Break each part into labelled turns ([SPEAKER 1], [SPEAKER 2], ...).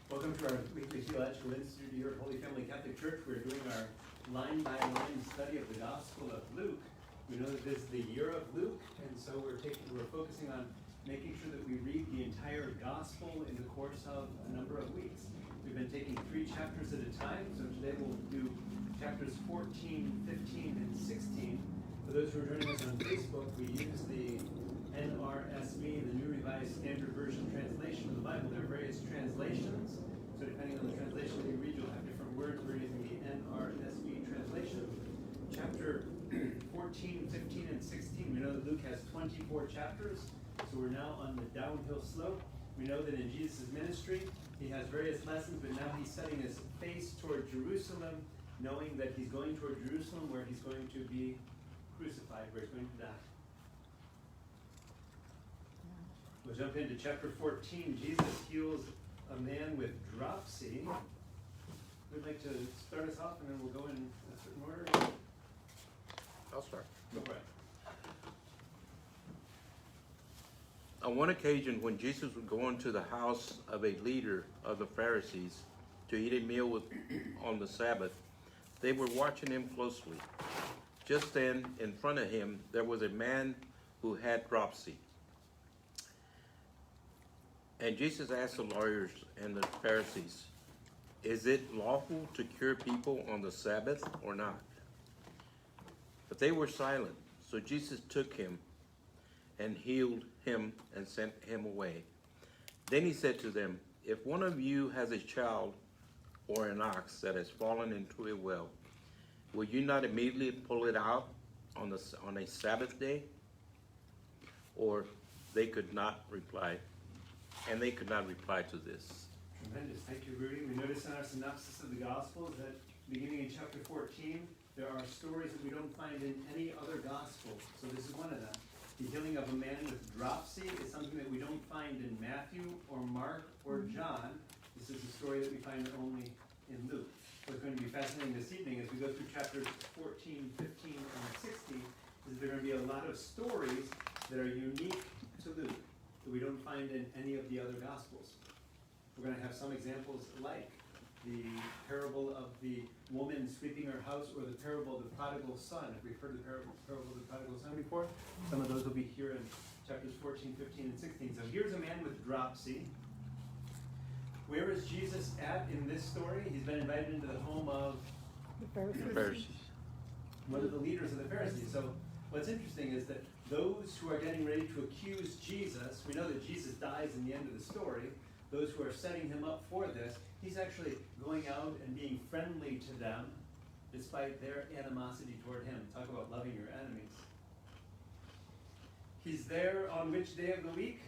[SPEAKER 1] Welcome to our weekly Theological Institute here at Holy Family Catholic Church. We're doing our line-by-line study of the Gospel of Luke. We know that this is the year of Luke, and so we're focusing on making sure that we read the entire Gospel in the course of a number of weeks. We've been taking 3 chapters at a time, so today we'll do chapters 14, 15, and 16. For those who are joining us on Facebook, we use the NRSV, the New Revised Standard Version translation of the Bible. There are various translations, so depending on the translation you read, you'll have different words. We're using the NRSV translation. Chapter 14, 15, and 16. We know that Luke has 24 chapters, so we're now on the downhill slope. We know that in Jesus' ministry, he has various lessons, but now he's setting his face toward Jerusalem, knowing that he's going toward Jerusalem where he's going to be crucified, where he's going to die. We'll jump into chapter 14. Jesus heals a man with dropsy. We'd like to start us off, and then we'll go in a certain order.
[SPEAKER 2] I'll start.
[SPEAKER 1] Go for it.
[SPEAKER 2] On one occasion, when Jesus would go into the house of a leader of the Pharisees to eat a meal on the Sabbath, they were watching him closely. Just then, in front of him, there was a man who had dropsy. And Jesus asked the lawyers and the Pharisees, "Is it lawful to cure people on the Sabbath or not?" But they were silent. So Jesus took him and healed him and sent him away. Then he said to them, "If one of you has a child or an ox that has fallen into a well, will you not immediately pull it out on a Sabbath day?" Or they could not reply. And they could not reply to this.
[SPEAKER 1] Tremendous. Thank you, Rudy. We notice in our synopsis of the Gospels that beginning in chapter 14, there are stories that we don't find in any other Gospel. So this is one of them. The healing of a man with dropsy is something that we don't find in Matthew or Mark or John. This is a story that we find only in Luke. What's going to be fascinating this evening as we go through chapters 14, 15, and 16 is there are going to be a lot of stories that are unique to Luke that we don't find in any of the other Gospels. We're going to have some examples like the parable of the woman sweeping her house, or the parable of the Prodigal Son. Have we heard the parable of the Prodigal Son before? Some of those will be here in chapters 14, 15, and 16. So here's a man with dropsy. Where is Jesus at in this story? He's been invited into the home of
[SPEAKER 2] The Pharisees.
[SPEAKER 1] one of the leaders of the Pharisees. So what's interesting is that those who are getting ready to accuse Jesus, we know that Jesus dies in the end of the story. Those who are setting him up for this, he's actually going out and being friendly to them despite their animosity toward him. Talk about loving your enemies. He's there on which day of the week?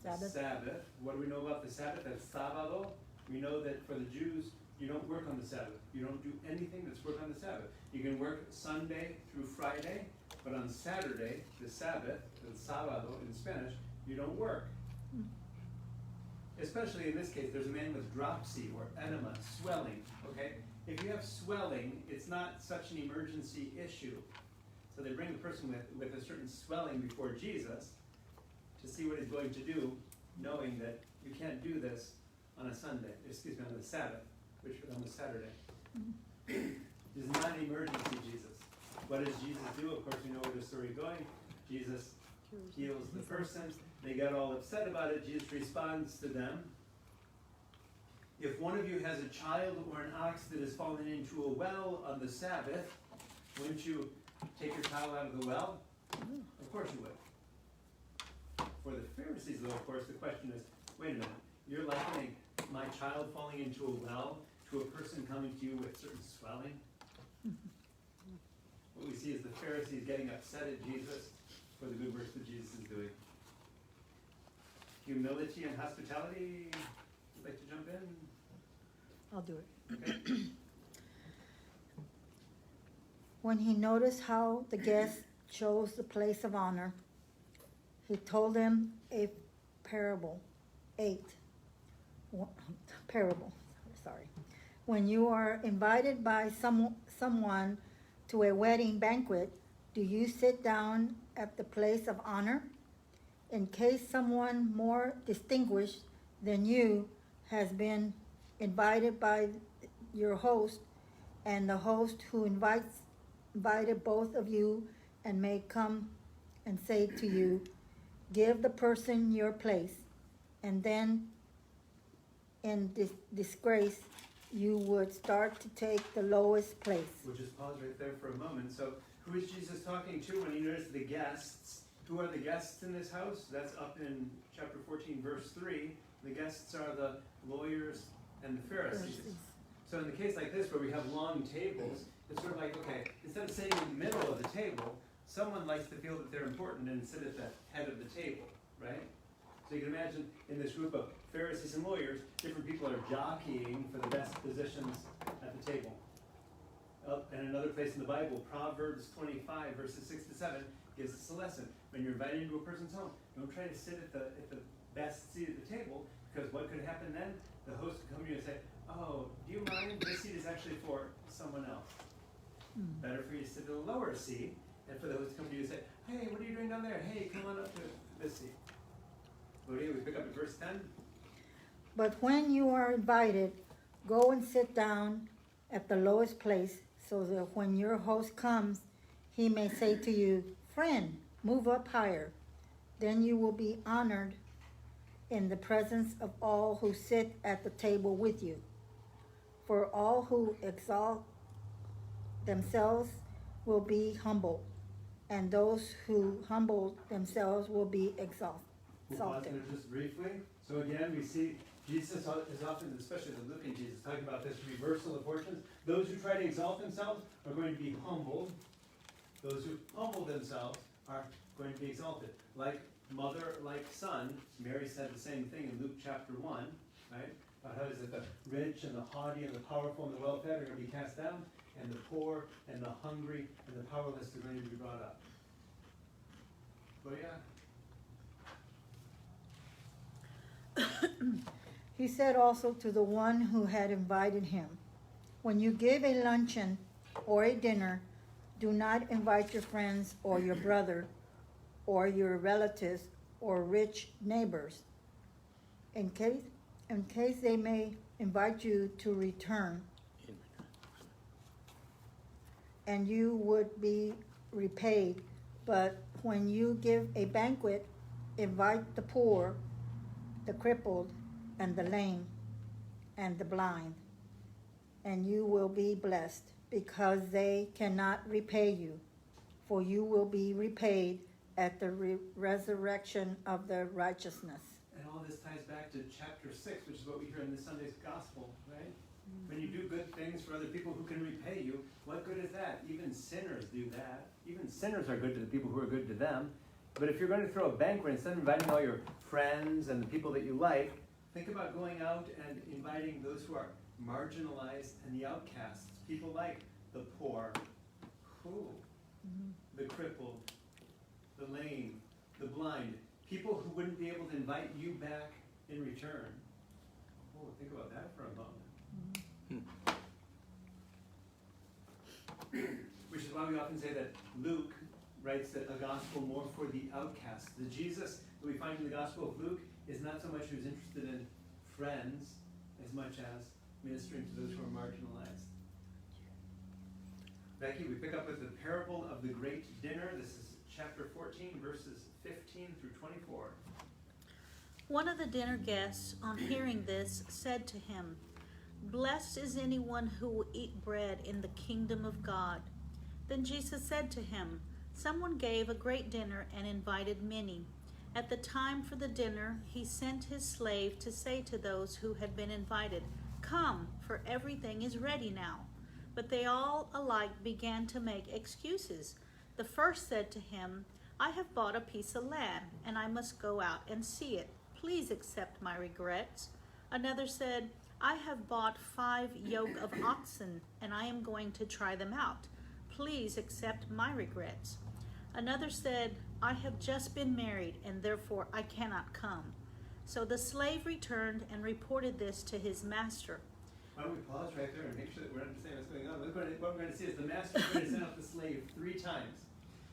[SPEAKER 3] Sabbath.
[SPEAKER 1] Sabbath. What do we know about the Sabbath? That's sábado. We know that for the Jews, you don't work on the Sabbath. You don't do anything that's work on the Sabbath. You can work Sunday through Friday, but on Saturday, the Sabbath, the sábado in Spanish, you don't work. Especially in this case, there's a man with dropsy or enema, swelling, okay? If you have swelling, it's not such an emergency issue. So they bring the person with a certain swelling before Jesus to see what he's going to do, knowing that you can't do this on a Sunday, on the Sabbath, which is on the Saturday. This is not an emergency, Jesus. What does Jesus do? Of course, we know where the story is going. Jesus heals the person. They get all upset about it. Jesus responds to them. If one of you has a child or an ox that has fallen into a well on the Sabbath, wouldn't you take your child out of the well? Of course you would. For the Pharisees, though, of course, the question is, wait a minute, you're likening my child falling into a well to a person coming to you with certain swelling? What we see is the Pharisees getting upset at Jesus for the good works that Jesus is doing. Humility and hospitality. Would like to jump in?
[SPEAKER 3] I'll do it.
[SPEAKER 1] Okay.
[SPEAKER 3] When he noticed how the guests chose the place of honor, he told them a parable. Parable. Sorry. When you are invited by someone to a wedding banquet, do you sit down at the place of honor? In case someone more distinguished than you has been invited by your host, and the host who invited both of you and may come and say to you, give the person your place, and then in disgrace you would start to take the lowest place.
[SPEAKER 1] We'll just pause right there for a moment. So who is Jesus talking to when he noticed the guests? Who are the guests in this house? That's up in chapter 14, verse 3. The guests are the lawyers and the Pharisees. So in the case like this where we have long tables, it's sort of like, okay, instead of sitting in the middle of the table, someone likes to feel that they're important and sit at the head of the table, right? So you can imagine in this group of Pharisees and lawyers, different people are jockeying for the best positions at the table. And another place in the Bible, Proverbs 25, verses 6 to 7, gives us a lesson. When you're invited into a person's home, don't try to sit at the best seat at the table, because what could happen then? The host could come to you and say, oh, do you mind? This seat is actually for someone else. Better for you to sit at a lower seat, and for the host to come to you and say, hey, what are you doing down there? Hey, come on up to this seat. Lydia, we pick up at verse 10.
[SPEAKER 3] But when you are invited, go and sit down at the lowest place, so that when your host comes, he may say to you, friend, move up higher. Then you will be honored in the presence of all who sit at the table with you. For all who exalt themselves will be humbled, and those who humble themselves will be exalted.
[SPEAKER 1] We'll pause there just briefly. So again, we see Jesus is often, especially the Luke and Jesus, talking about this reversal of fortunes. Those who try to exalt themselves are going to be humbled. Those who humble themselves are going to be exalted. Like mother, like son. Mary said the same thing in Luke chapter 1, right? About how is it the rich and the haughty and the powerful and the well-fed are going to be cast down, and the poor and the hungry and the powerless are going to be brought up. But yeah.
[SPEAKER 3] He said also to the one who had invited him, when you give a luncheon or a dinner, do not invite your friends or your brother or your relatives or rich neighbors, in case they may invite you to return, and you would be repaid. But when you give a banquet, invite the poor, the crippled, and the lame, and the blind, and you will be blessed, because they cannot repay you, for you will be repaid at the resurrection of the righteousness.
[SPEAKER 1] And all this ties back to chapter 6, which is what we hear in this Sunday's gospel, right? When you do good things for other people who can repay you, what good is that? Even sinners do that. Even sinners are good to the people who are good to them. But if you're going to throw a banquet, instead of inviting all your friends and the people that you like, think about going out and inviting those who are marginalized and the outcasts. People like the poor, the crippled, the lame, the blind. People who wouldn't be able to invite you back in return. Oh, think about that for a moment. Which is why we often say that Luke writes that a gospel more for the outcast. The Jesus that we find in the Gospel of Luke is not so much who's interested in friends as much as ministering to those who are marginalized. Becky, we pick up with the parable of the great dinner. This is chapter 14, verses 15 through 24.
[SPEAKER 4] One of the dinner guests, on hearing this, said to him, "Blessed is anyone who will eat bread in the kingdom of God." Then Jesus said to him, "Someone gave a great dinner and invited many. At the time for the dinner, he sent his slave to say to those who had been invited, 'Come, for everything is ready now.' But they all alike began to make excuses. The first said to him, 'I have bought a piece of land, and I must go out and see it. Please accept my regrets.' Another said, 'I have bought 5 yoke of oxen, and I am going to try them out. Please accept my regrets.' Another said, 'I have just been married, and therefore I cannot come.' So the slave returned and reported this to his master.
[SPEAKER 1] Why don't we pause right there and make sure that we're understanding what's going on? What we're going to see is the master is going to send out the slave 3 times.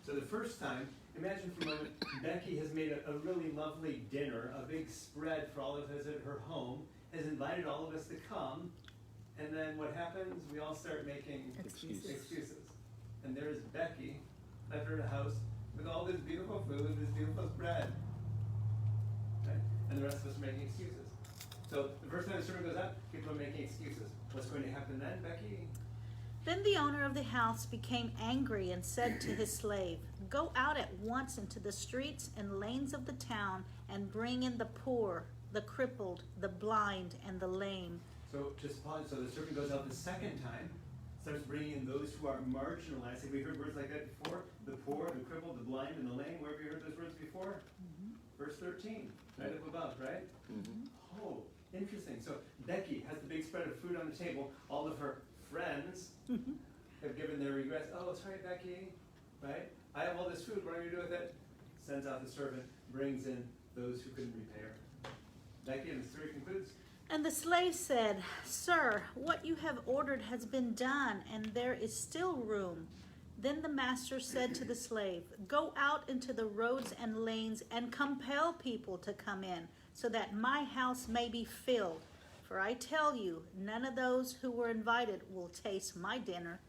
[SPEAKER 1] So the first time, imagine for a moment, Becky has made a really lovely dinner, a big spread for all of us at her home, has invited all of us to come, and then what happens? We all start making excuses. And there's Becky, left her house with all this beautiful food, this beautiful bread. Right? And the rest of us are making excuses. So the first time the sermon goes out, people are making excuses. What's going to happen then, Becky?
[SPEAKER 4] Then the owner of the house became angry and said to his slave, "Go out at once into the streets and lanes of the town and bring in the poor, the crippled, the blind, and the lame."
[SPEAKER 1] So just pause. So the servant goes out the second time, starts bringing in those who are marginalized. Have we heard words like that before? The poor, the crippled, the blind, and the lame. Where have you heard those words before? Verse 13, right up above, right? Oh, interesting. So Becky has the big spread of food on the table. All of her friends have given their regrets. "Oh, sorry, Becky, right? I have all this food. What are you going to do with it?" Sends out the servant, brings in those who couldn't repay her. Becky, and the story concludes.
[SPEAKER 4] And the slave said, "Sir, what you have ordered has been done, and there is still room." Then the master said to the slave, "Go out into the roads and lanes and compel people to come in, so that my house may be filled. For I tell you, none of those who were invited will taste my dinner."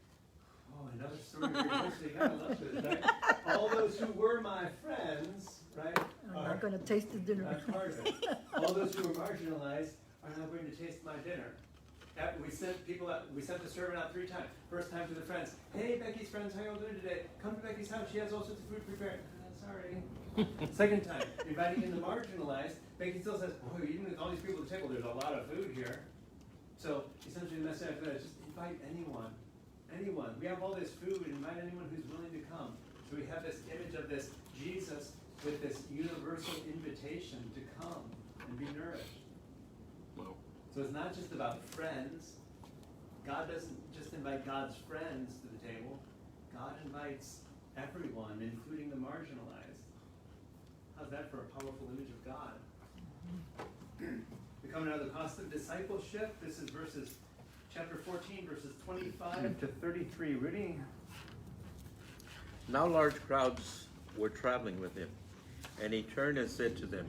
[SPEAKER 1] Oh, another story very closely. You gotta love this, right? All those who were my friends, right?
[SPEAKER 3] I'm not going to taste the dinner.
[SPEAKER 1] That's part of it. All those who were marginalized are now going to taste my dinner. We sent people out, we sent the servant out 3 times. First time to the friends. "Hey, Becky's friends, how y'all doing today? Come to Becky's house. She has all sorts of food prepared." Sorry. Second time, inviting in the marginalized. Becky still says, "Oh, even with all these people at the table, there's a lot of food here." So essentially the message after that is just invite anyone. Anyone. We have all this food. Invite anyone who's willing to come. So we have this image of this Jesus with this universal invitation to come and be nourished.
[SPEAKER 2] Well,
[SPEAKER 1] So it's not just about friends. God doesn't just invite God's friends to the table. God invites everyone, including the marginalized. How's that for a powerful image of God? We come now to the cost of discipleship. This is chapter 14, verses 25 to 33. Rudy?
[SPEAKER 2] now large crowds were traveling with him, and he turned and said to them,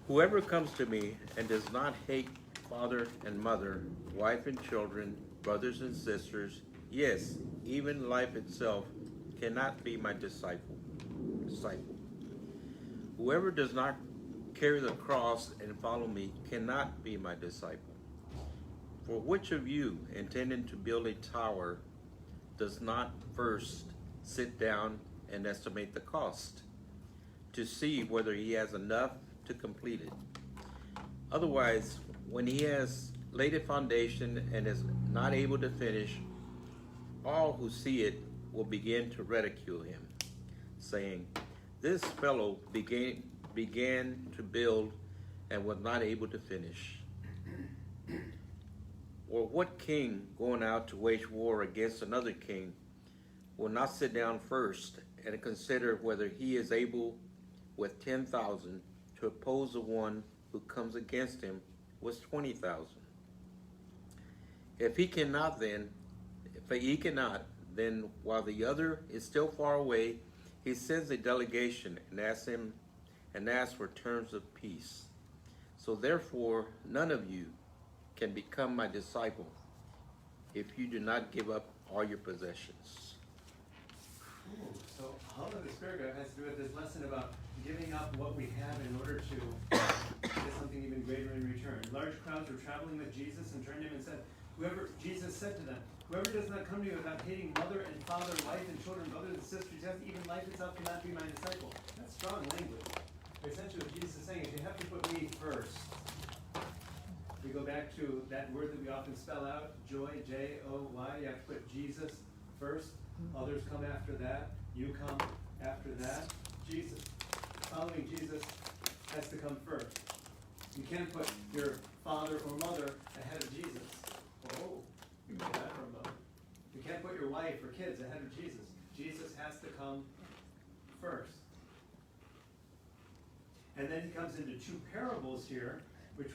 [SPEAKER 2] "Whoever comes to me and does not hate father and mother, wife and children, brothers and sisters, yes, even life itself, cannot be my disciple. Whoever does not carry the cross and follow me cannot be my disciple. For which of you, intending to build a tower, does not first sit down and estimate the cost, to see whether he has enough to complete it? Otherwise, when he has laid a foundation and is not able to finish, all who see it will begin to ridicule him, saying, 'This fellow began to build and was not able to finish.' Or what king going out to wage war against another king will not sit down first and consider whether he is able with 10,000 to oppose the one who comes against him with 20,000? If he cannot, then while the other is still far away, he sends a delegation and asks for terms of peace. So therefore, none of you can become my disciple if you do not give up all your possessions."
[SPEAKER 1] Ooh, so all of this paragraph has to do with this lesson about giving up what we have in order to get something even greater in return. Large crowds were traveling with Jesus and turned to him and said, Jesus said to them, "Whoever does not come to you without hating mother and father, wife and children, brothers and sisters, yes, even life itself, cannot be my disciple." That's strong language. But essentially what Jesus is saying is you have to put me first. We go back to that word that we often spell out, joy, J-O-Y. You have to put Jesus first. Others come after that. You come after that. Jesus. Following Jesus has to come first. You can't put your father or mother ahead of Jesus. Oh, you get that from them. You can't put your wife or kids ahead of Jesus. Jesus has to come first. And then he comes into 2 parables here, which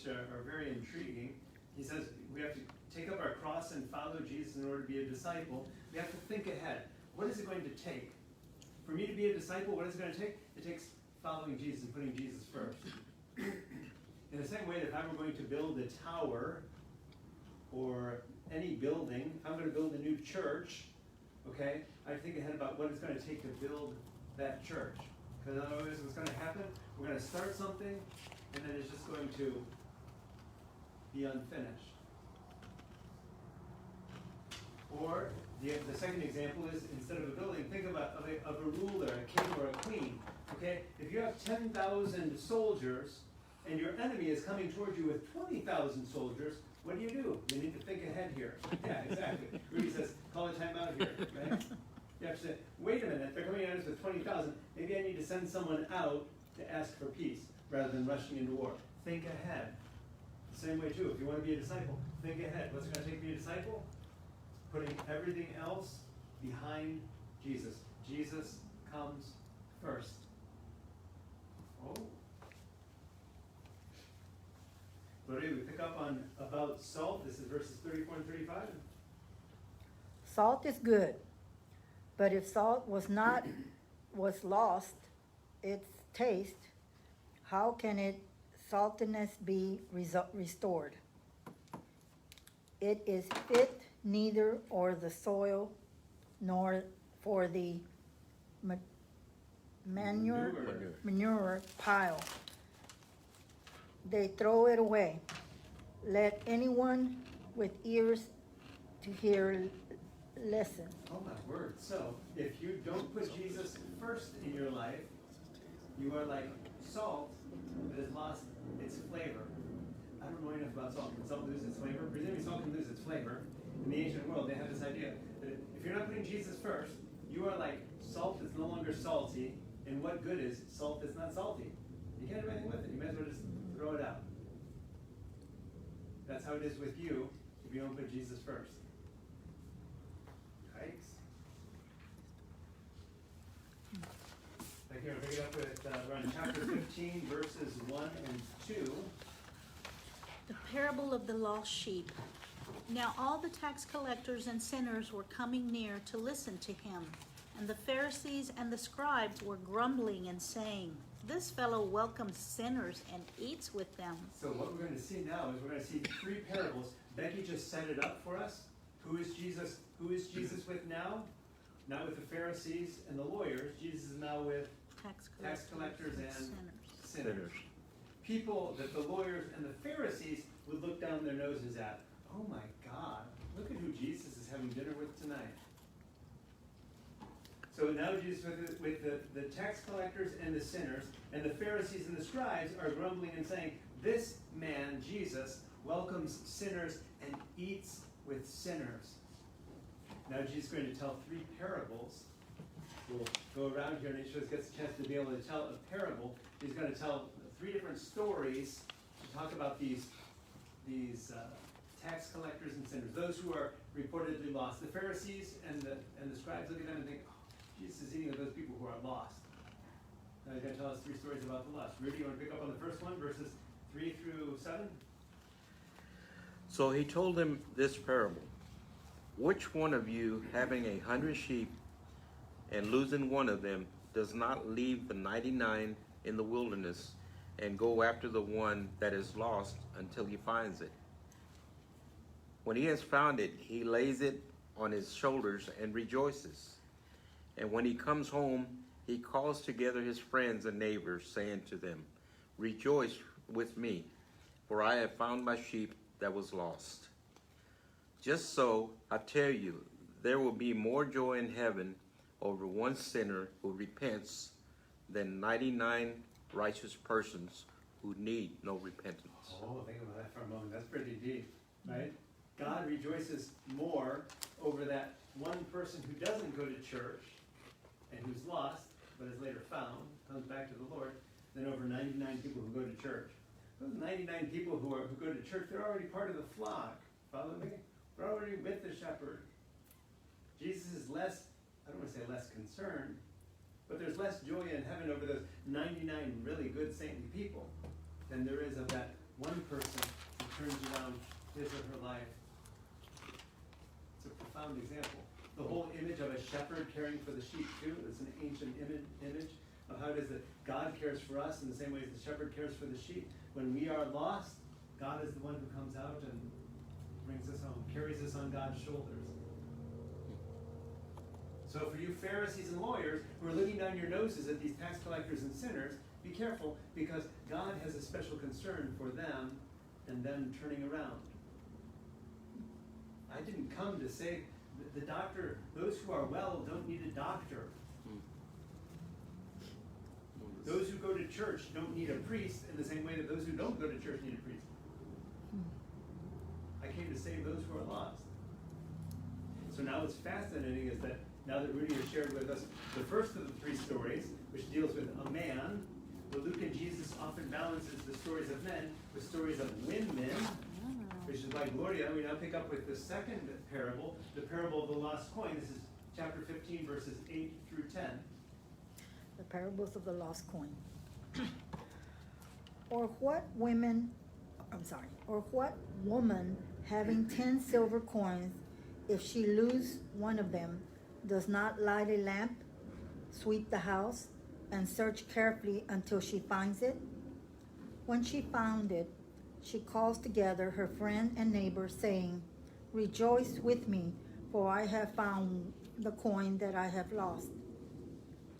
[SPEAKER 1] are very intriguing. He says we have to take up our cross and follow Jesus in order to be a disciple. We have to think ahead. What is it going to take? For me to be a disciple, what is it going to take? It takes following Jesus and putting Jesus first. In a sense, same way that if I were going to build a tower or any building, if I'm going to build a new church, okay, I think ahead about what it's going to take to build that church. Because otherwise what's going to happen, we're going to start something, and then it's just going to be unfinished. Or the second example is, instead of a building, think of a ruler, a king or a queen. Okay, if you have 10,000 soldiers and your enemy is coming towards you with 20,000 soldiers, what do? You need to think ahead here. Yeah, exactly. Rudy says, call a time out here, right? You have to say, wait a minute, they're coming at us with 20,000. Maybe I need to send someone out to ask for peace rather than rushing into war. Think ahead. The same way too, if you want to be a disciple, think ahead. What's it going to take to be a disciple? Putting everything else behind Jesus. Jesus comes first. Oh. What do we pick up on about salt? This is verses 34 and 35.
[SPEAKER 3] Salt is good, but if salt was lost its taste, how can its saltiness be restored? It is fit neither for the soil nor for the manure pile. They throw it away. Let anyone with ears to hear listen.
[SPEAKER 1] Oh my word. So, if you don't put Jesus first in your life, you are like salt that has lost its flavor. I don't know enough about salt. Can salt lose its flavor? Presumably salt can lose its flavor. In the ancient world, they had this idea that if you're not putting Jesus first, you are like salt that's no longer salty. And what good is salt that's not salty? You can't do anything with it. You might as well just throw it out. That's how it is with you if you don't put Jesus first. Yikes. Back here, we'll pick it up with we're on chapter 15, verses 1 and 2.
[SPEAKER 4] The parable of the lost sheep. Now all the tax collectors and sinners were coming near to listen to him. And the Pharisees and the scribes were grumbling and saying, "This fellow welcomes sinners and eats with them."
[SPEAKER 1] So what we're going to see now is we're going to see three parables. Becky just set it up for us. Who is Jesus with now? Not with the Pharisees and the lawyers. Jesus is now with tax collectors and sinners. People that the lawyers and the Pharisees would look down their noses at. Oh my God, look at who Jesus is having dinner with tonight. So now Jesus with the tax collectors and the sinners, and the Pharisees and the scribes are grumbling and saying, this man, Jesus, welcomes sinners and eats with sinners. Now Jesus is going to tell three parables. We'll go around here and each of us gets a chance to be able to tell a parable. He's going to tell three different stories to talk about these tax collectors and sinners, those who are reportedly lost. The Pharisees and the scribes look at them and think, Jesus is eating with those people who are lost. Now he's going to tell us three stories about the lost. Rudy, you want to pick up on the first one, verses 3 through 7?
[SPEAKER 2] So he told them this parable. Which one of you, having 100 sheep and losing one of them, does not leave the 99 in the wilderness and go after the one that is lost until he finds it? When he has found it, he lays it on his shoulders and rejoices. And when he comes home, he calls together his friends and neighbors, saying to them, "Rejoice with me, for I have found my sheep that was lost." Just so, I tell you, there will be more joy in heaven over one sinner who repents than 99 righteous persons who need no repentance.
[SPEAKER 1] Oh, think about that for a moment. That's pretty deep, right? God rejoices more over that one person who doesn't go to church and who's lost, but is later found, comes back to the Lord, than over 99 people who go to church. Those 99 people who go to church, they're already part of the flock. Follow me? They're already with the shepherd. Jesus is less, I don't want to say less concerned, but there's less joy in heaven over those 99 really good saintly people than there is of that one person who turns around his or her life. It's a profound example. The whole image of a shepherd caring for the sheep too is an ancient image of how it is that God cares for us in the same way as the shepherd cares for the sheep. When we are lost, God is the one who comes out and brings us home, carries us on God's shoulders. So for you Pharisees and lawyers who are looking down your noses at these tax collectors and sinners, be careful, because God has a special concern for them and them turning around. I didn't come to say that the doctor, those who are well don't need a doctor. Those who go to church don't need a priest in the same way that those who don't go to church need a priest. I came to save those who are lost. So now what's fascinating is that now that Rudy has shared with us the first of the three stories, which deals with a man, but Luke and Jesus often balances the stories of men with stories of women, which is why Gloria, we now pick up with the second parable, the parable of the lost coin. This is chapter 15, verses 8 through 10.
[SPEAKER 3] The parables of the lost coin. Or what woman having 10 silver coins, if she lose one of them, does not light a lamp, sweep the house, and search carefully until she finds it? When she found it, she calls together her friend and neighbor, saying, "Rejoice with me, for I have found the coin that I have lost."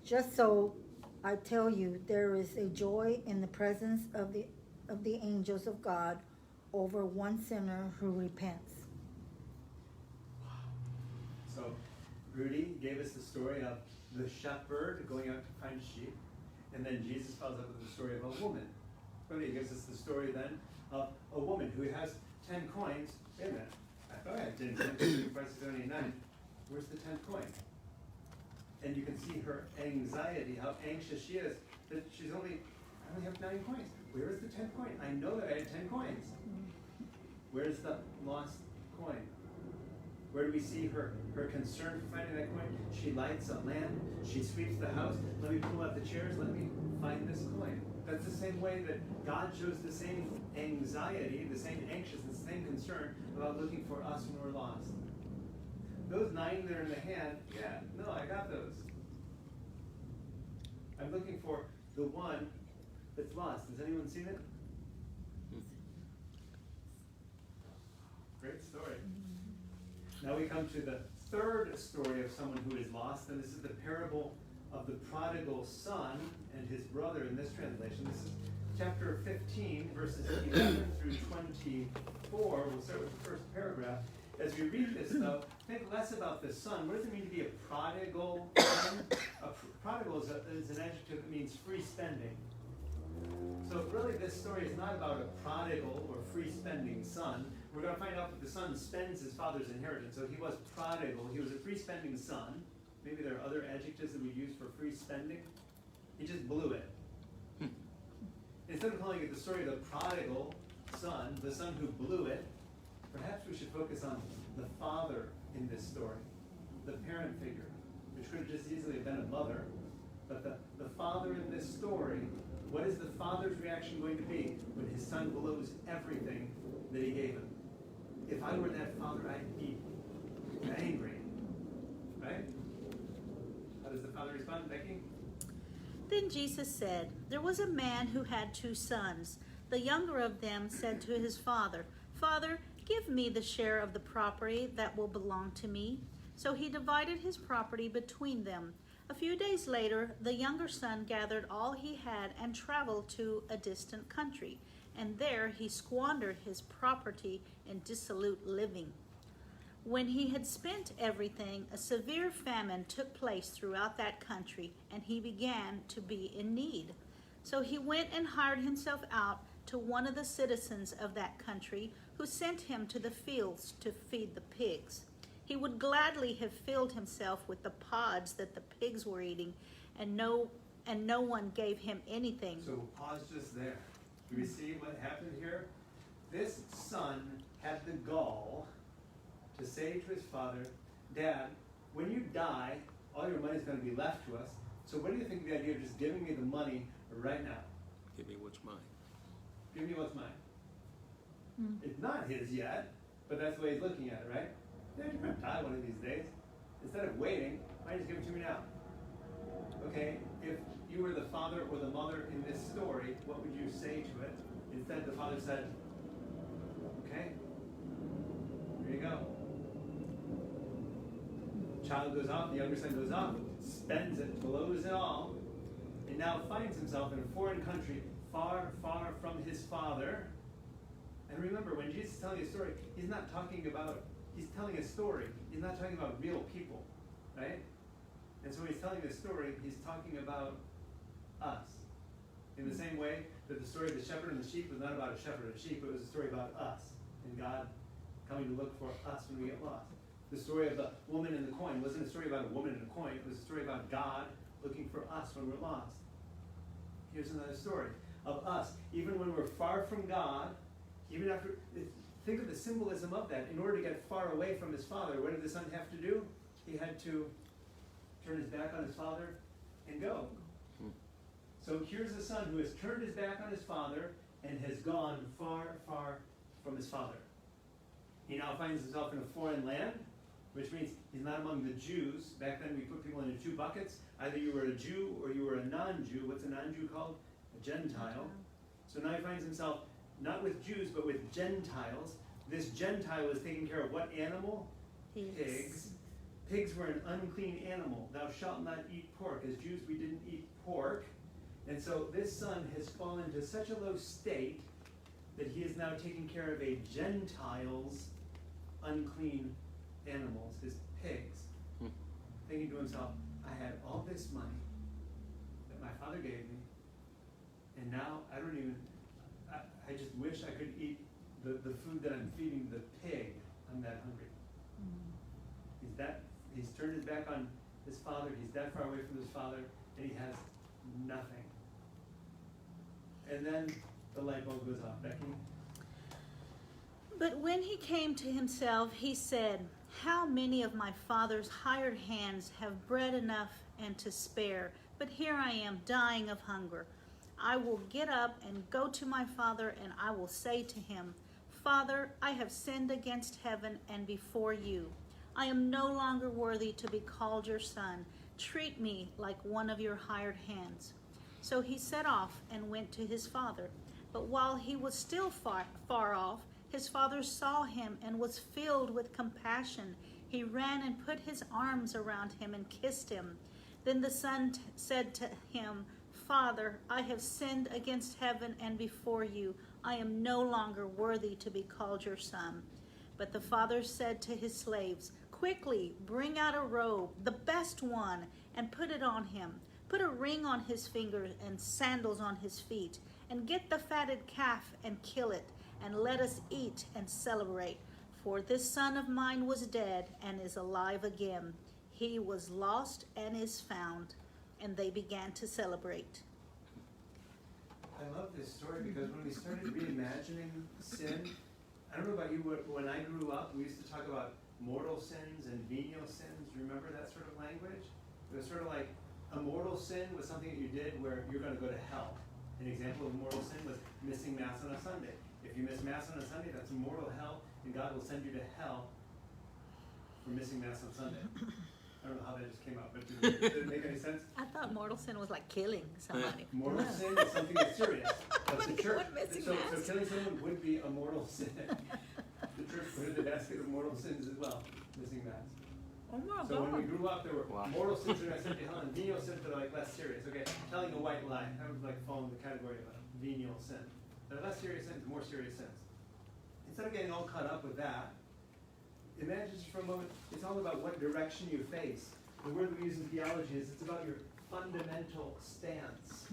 [SPEAKER 3] Just so, I tell you, there is a joy in the presence of the angels of God over one sinner who repents.
[SPEAKER 1] So Rudy gave us the story of the shepherd going out to find sheep, and then Jesus follows up with the story of a woman. Rudy gives us the story then of a woman who has 10 coins. Wait a minute, I thought I had 10 coins, price is only 9. Where's the 10th coin? And you can see her anxiety, how anxious she is, that I only have 9 coins. Where is the 10th coin? I know that I had 10 coins. Where's the lost coin? Where do we see her concern for finding that coin? She lights a lamp, she sweeps the house. Let me pull out the chairs, let me find this coin. That's the same way that God shows the same anxiety, the same anxiousness, the same concern about looking for us when we're lost. Those 9 that are in the hand, yeah, no, I got those. I'm looking for the one that's lost. Has anyone seen it? Great story. Now we come to the third story of someone who is lost, and this is the parable of the prodigal son and his brother in this translation. This is chapter 15, verses 11 through 24. We'll start with the first paragraph. As we read this, though, think less about the son. What does it mean to be a prodigal son? Prodigal is an adjective that means free spending. So really this story is not about a prodigal or free spending son. We're going to find out that the son spends his father's inheritance. So he was prodigal. He was a free spending son. Maybe there are other adjectives that we use for free spending. He just blew it. Instead of calling it the story of the prodigal son, the son who blew it, perhaps we should focus on the father in this story, the parent figure, which could have just easily have been a mother. But the father in this story, what is the father's reaction going to be when his son blows everything that he gave him? If I were that father, I'd be angry. Right? How does the father respond, Becky?
[SPEAKER 4] Then Jesus said, "There was a man who had 2 sons. The younger of them said to his father, 'Father, give me the share of the property that will belong to me.' So he divided his property between them. A few days later, the younger son gathered all he had and traveled to a distant country, and there he squandered his property in dissolute living. When he had spent everything, a severe famine took place throughout that country, and he began to be in need. So he went and hired himself out to one of the citizens of that country, who sent him to the fields to feed the pigs. He would gladly have filled himself with the pods that the pigs were eating, and no one gave him anything."
[SPEAKER 1] So we'll pause just there. Do we see what happened here? This son had the gall to say to his father, "Dad, when you die, all your money is going to be left to us. So what do you think of the idea of just giving me the money right now?
[SPEAKER 2] Give me what's mine.
[SPEAKER 1] Give me what's mine." It's not his yet, but that's the way he's looking at it, right? Dad, you're going to die one of these days. Instead of waiting, why don't you just give it to me now? Okay, if you were the father or the mother in this story, what would you say to it? Instead, the father said, okay, here you go. Child goes off, the younger son goes off, spends it, blows it all, and now finds himself in a foreign country, far, far from his father. And remember, when Jesus is telling a story, he's telling a story. He's not talking about real people, right? And so when he's telling this story, he's talking about us. In the same way that the story of the shepherd and the sheep was not about a shepherd and a sheep, it was a story about us and God coming to look for us when we get lost. The story of the woman and the coin wasn't a story about a woman and a coin, it was a story about God looking for us when we're lost. Here's another story of us, even when we're far from God, even after, think of the symbolism of that. In order to get far away from his father, what did the son have to do? He had to turn his back on his father and go. So here's a son who has turned his back on his father and has gone far, far from his father. He now finds himself in a foreign land, which means he's not among the Jews. Back then we put people into two buckets. Either you were a Jew or you were a non-Jew. What's a non-Jew called? A Gentile. So now he finds himself not with Jews, but with Gentiles. This Gentile is taking care of what animal? Pigs. Pigs were an unclean animal. Thou shalt not eat pork. As Jews, we didn't eat pork. And so this son has fallen to such a low state that he is now taking care of a Gentile's unclean animals, his pigs. Thinking to himself, I had all this money that my father gave me, and now I just wish I could eat the food that I'm feeding the pig. I'm that hungry. He's turned his back on his father, he's that far away from his father, and he has nothing. And then the light bulb goes off. Becky?
[SPEAKER 4] But when he came to himself, he said, how many of my father's hired hands have bread enough and to spare, but here I am dying of hunger. I will get up and go to my father, and I will say to him, Father, I have sinned against heaven and before you. I am no longer worthy to be called your son. Treat me like one of your hired hands. So he set off and went to his father. But while he was still far off, his father saw him and was filled with compassion. He ran and put his arms around him and kissed him. Then the son said to him, Father, I have sinned against heaven and before you. I am no longer worthy to be called your son. But the father said to his slaves, Quickly, bring out a robe, the best one, and put it on him. Put a ring on his finger and sandals on his feet, and get the fatted calf and kill it, and let us eat and celebrate. For this son of mine was dead and is alive again. He was lost and is found. And they began to celebrate.
[SPEAKER 1] I love this story because when we started reimagining sin, I don't know about you, but when I grew up, we used to talk about mortal sins and venial sins. Remember that sort of language? It was sort of like a mortal sin was something that you did where you're going to go to hell. An example of mortal sin was missing Mass on a Sunday. If you miss Mass on a Sunday, that's mortal hell, and God will send you to hell for missing Mass on Sunday. I don't know how that just came out, but did it make any sense?
[SPEAKER 4] I thought mortal sin was like killing somebody.
[SPEAKER 1] Mortal sin is something that's serious. That's the church. So
[SPEAKER 4] Mass.
[SPEAKER 1] killing someone would be a mortal sin. The church put in the basket of mortal sins as well, missing Mass.
[SPEAKER 4] Oh my
[SPEAKER 1] So when we
[SPEAKER 4] God.
[SPEAKER 1] grew up, there were mortal sins that are sent to hell, and venial sins that are like less serious. Okay, telling a white lie, that would like fall in the category of a venial sin. They're less serious sins, more serious sins. Instead of getting all caught up with that, imagine just for a moment, it's all about what direction you face. The word we use in theology is it's about your fundamental stance.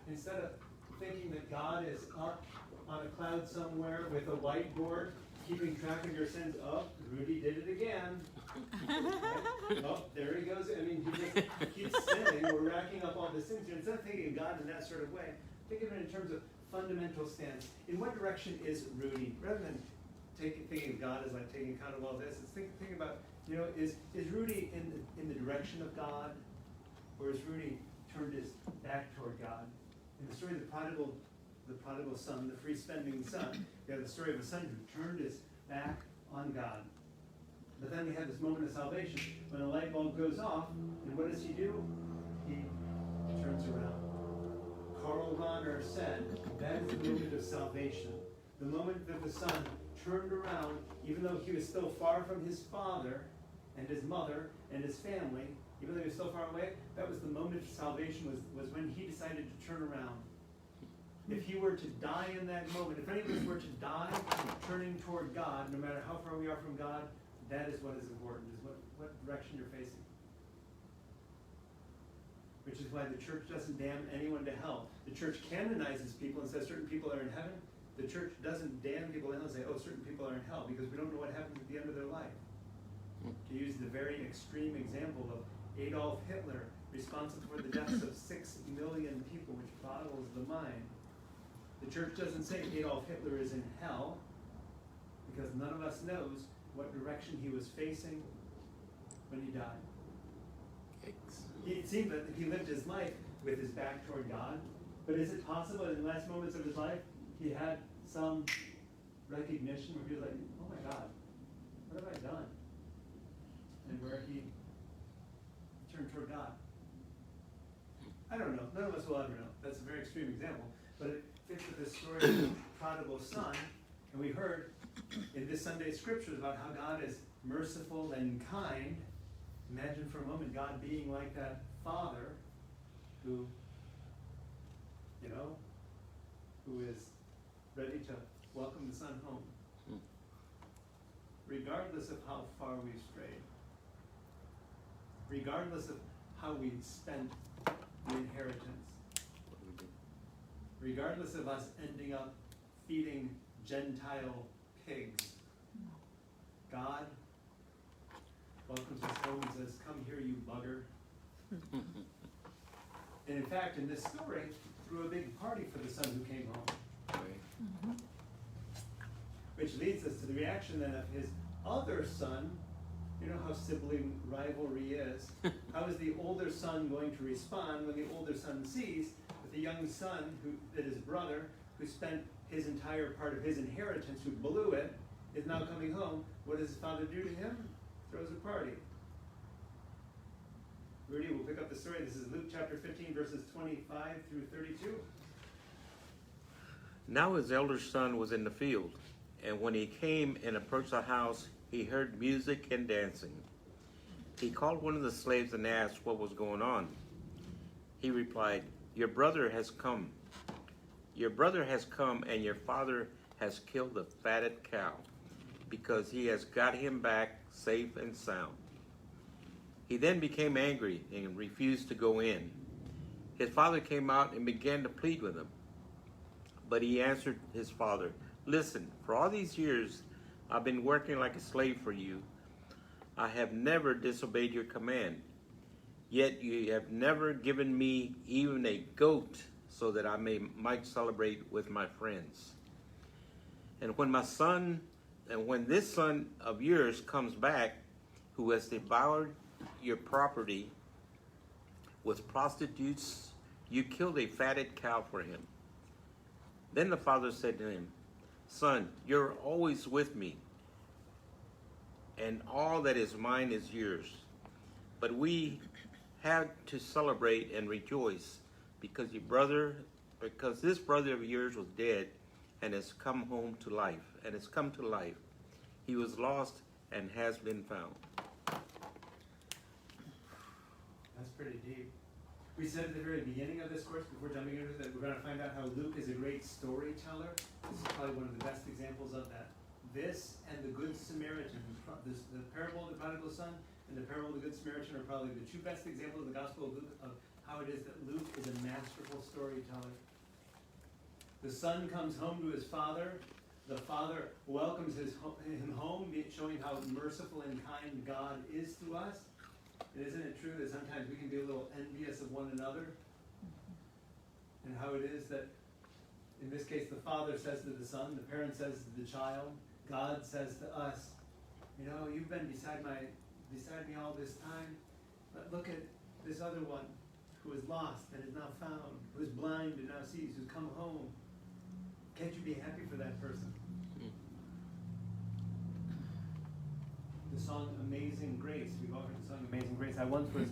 [SPEAKER 1] Instead of thinking that God is up on a cloud somewhere with a whiteboard, keeping track of your sins, oh, Rudy did it again. Oh, there he goes. I mean, he just keeps sinning. We're racking up all the sins. Instead of thinking of God in that sort of way, think of it in terms of fundamental stance. In what direction is Rudy? Rather than thinking of God as like taking account of all this, it's thinking about, you know, is Rudy in the direction of God, or is Rudy turned his back toward God? In the story of the prodigal son, the free spending son, we have the story of a son who turned his back on God. But then we have this moment of salvation when the light bulb goes off, and what does he do? He turns around. Karl Rahner said that is the moment of salvation. The moment that the son turned around, even though he was still far from his father and his mother and his family, even though he was still far away, that was the moment of salvation, was when he decided to turn around. If he were to die in that moment, if any of us were to die turning toward God, no matter how far we are from God, that is what is important, is what direction you're facing. Which is why the church doesn't damn anyone to hell. The church canonizes people and says certain people are in heaven. The church doesn't damn people in hell and say, oh, certain people are in hell, because we don't know what happens at the end of their life. To use the very extreme example of Adolf Hitler, responsible for the deaths of 6 million people, which boggles the mind. The church doesn't say Adolf Hitler is in hell, because none of us knows what direction he was facing when he died. It seemed that he lived his life with his back toward God, but is it possible that in the last moments of his life he had some recognition where he was like, oh my God, what have I done? And where he turned toward God? I don't know. None of us will ever know. That's a very extreme example, but it fits with the story of the prodigal son. And we heard in this Sunday's scriptures about how God is merciful and kind. Imagine for a moment God being like that father who, who is ready to welcome the son home, regardless of how far we've strayed, regardless of how we spent the inheritance, regardless of us ending up feeding Gentile pigs. God welcomes us home and says, come here, you bugger. And in fact, in this story, threw a big party for the son who came home. Which leads us to the reaction then of his other son. You know how sibling rivalry is. How is the older son going to respond when the older son sees that the young son, that his brother, who spent his entire part of his inheritance, who blew it, is now coming home? What does his father do to him? Throws a party. Rudy will pick up the story. This is Luke chapter 15, verses 25 through 32.
[SPEAKER 2] Now his elder son was in the field, and when he came and approached the house, he heard music and dancing. He called one of the slaves and asked what was going on. He replied, Your brother has come. Your brother has come, and your father has killed the fatted cow, because he has got him back safe and sound. He then became angry and refused to go in. His father came out and began to plead with him. But he answered his father, Listen, for all these years I've been working like a slave for you. I have never disobeyed your command. Yet you have never given me even a goat so that I might celebrate with my friends. And when this son of yours comes back, who has devoured your property with prostitutes, you killed a fatted cow for him. Then the father said to him, Son, you're always with me, and all that is mine is yours. But we had to celebrate and rejoice because this brother of yours was dead and has come home to life, and has come to life. He was lost and has been found.
[SPEAKER 1] That's pretty deep. We said at the very beginning of this course, before jumping into it, that we're going to find out how Luke is a great storyteller. This is probably one of the best examples of that. This and the Good Samaritan, the parable of the Prodigal Son and the parable of the Good Samaritan are probably the two best examples of the Gospel of Luke of how it is that Luke is a masterful storyteller. The son comes home to his father. The father welcomes him home, showing how merciful and kind God is to us. And isn't it true that sometimes we can be a little envious of one another? And how it is that, in this case, the father says to the son, the parent says to the child, God says to us, you've been beside me all this time, but look at this other one who is lost and is now found, who is blind and now sees, who's come home. Can't you be happy for that person? The song Amazing Grace. We've all heard the song Amazing Grace. I once was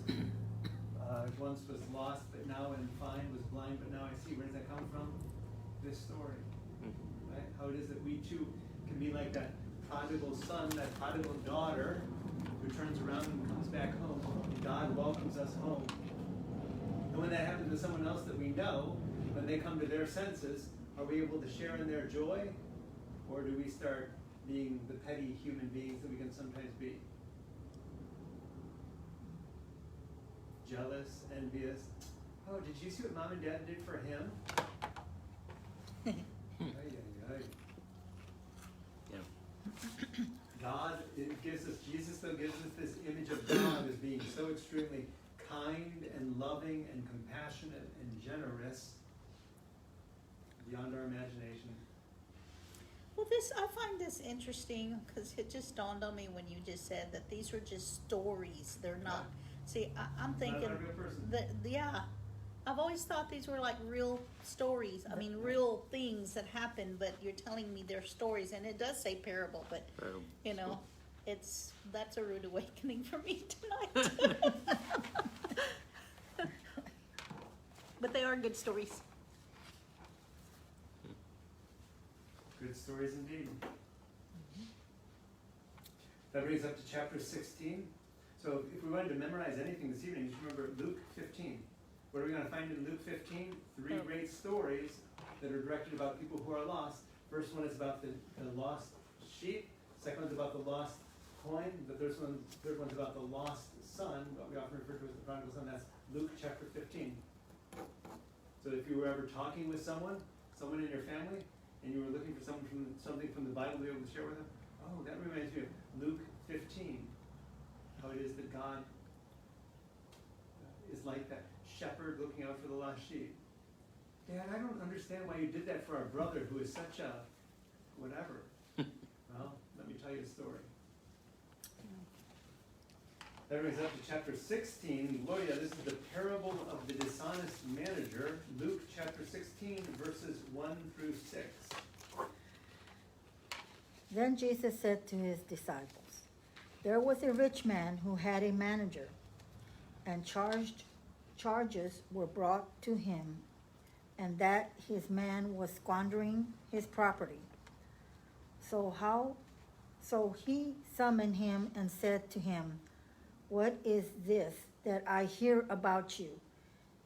[SPEAKER 1] once was lost, but now am find, was blind, but now I see. Where does that come from? This story. Right? How it is that we too can be like that prodigal son, that prodigal daughter who turns around and comes back home. And God welcomes us home. And when that happens to someone else that we know, when they come to their senses, are we able to share in their joy? Or do we start being the petty human beings that we can sometimes be? Jealous, envious. Oh, did you see what mom and dad did for him? Ay, ay, ay.
[SPEAKER 2] Yeah.
[SPEAKER 1] God, it gives us, Jesus though gives us this image of God as being so extremely kind and loving and compassionate and generous beyond our imagination.
[SPEAKER 4] Well, I find this interesting because it just dawned on me when you just said that these were just stories. They're not. See, I'm thinking
[SPEAKER 1] Not a real person.
[SPEAKER 4] that, yeah, I've always thought these were like real stories. I mean, real things that happen, but you're telling me they're stories, and it does say parable, but you know, that's a rude awakening for me tonight. But they are good stories.
[SPEAKER 1] Good stories indeed. That brings up to chapter 16. So if we wanted to memorize anything this evening, just remember Luke 15. What are we going to find in Luke 15? Three great stories that are directed about people who are lost. First one is about the lost sheep. Second one's about the lost coin. The third one's about the lost son, what we often refer to as the prodigal son. That's Luke chapter 15. So if you were ever talking with someone in your family, and you were looking for something from the Bible to be able to share with them, oh, that reminds me of Luke 15. How it is that God is like that shepherd looking out for the lost sheep. Dad, I don't understand why you did that for our brother who is such a whatever. Well, let me tell you a story. That brings up to chapter 16. Gloria, this is the parable of the dishonest manager. Luke chapter 16, verses 1 through 6.
[SPEAKER 3] Then Jesus said to his disciples, there was a rich man who had a manager, and charges were brought to him, and that his man was squandering his property. So he summoned him and said to him, what is this that I hear about you?